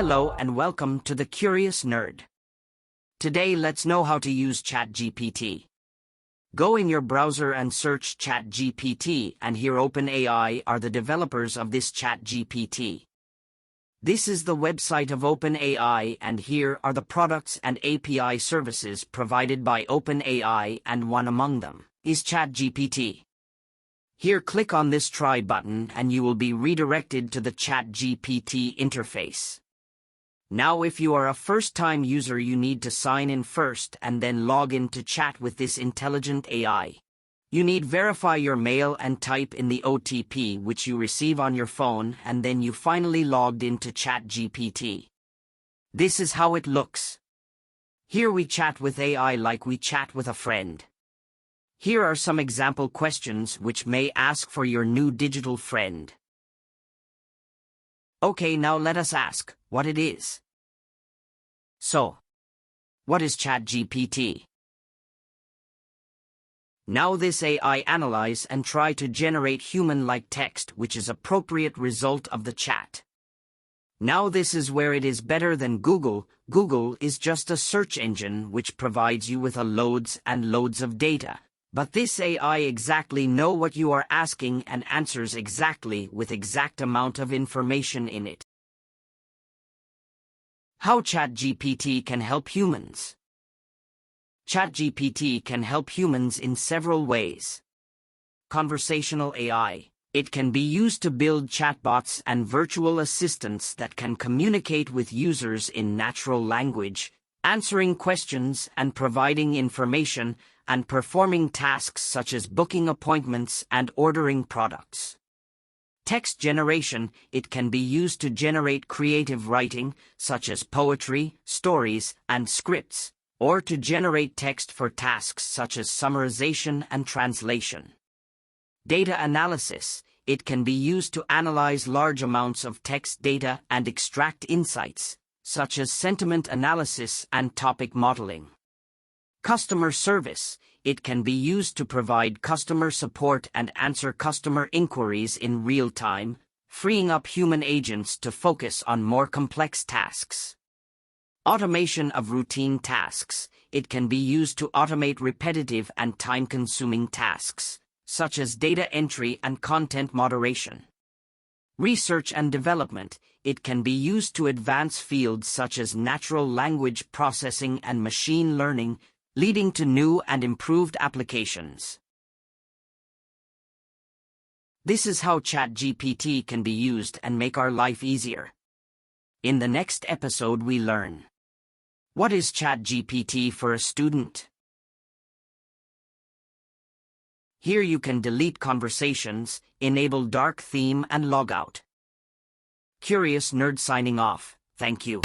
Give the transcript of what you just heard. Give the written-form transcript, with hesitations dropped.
Hello and welcome to the Curious Nerd. Today let's know how to use Chat GPT. Go in your browser and search Chat GPT, and here OpenAI are the developers of this Chat GPT. This is the website of OpenAI, and here are the products and API services provided by OpenAI, and one among them is Chat GPT. Here click on this try button and you will be redirected to the Chat GPT interface. Now if you are a first-time user, you need to sign in first and then log in to chat with this intelligent AI. You need verify your mail and type in the OTP which you receive on your phone, and then you finally logged into Chat GPT. This is how it looks. Here we chat with AI like we chat with a friend. Here are some example questions which may ask for your new digital friend. Okay, now let us ask what it is. So, what is Chat GPT? Now this AI analyze and try to generate human-like text which is appropriate result of the chat. Now this is where it is better than Google. Google is just a search engine which provides you with loads and loads of data. But this AI exactly know what you are asking and answers exactly with exact amount of information in it. How Chat GPT can help humans? Chat GPT can help humans in several ways. Conversational AI. It can be used to build chatbots and virtual assistants that can communicate with users in natural language, answering questions and providing information, and performing tasks such as booking appointments and ordering products. Text generation. It can be used to generate creative writing, such as poetry, stories, and scripts, or to generate text for tasks such as summarization and translation. Data analysis. It can be used to analyze large amounts of text data and extract insights, such as sentiment analysis and topic modeling. Customer service. It can be used to provide customer support and answer customer inquiries in real time, freeing up human agents to focus on more complex tasks. Automation of routine tasks. It can be used to automate repetitive and time-consuming tasks, such as data entry and content moderation. Research and development. It can be used to advance fields such as natural language processing and machine learning, leading to new and improved applications. This is how Chat GPT can be used and make our life easier. In the next episode we learn: what is Chat GPT for a student? Here you can delete conversations, enable dark theme and log out. Curious Nerd signing off. Thank you.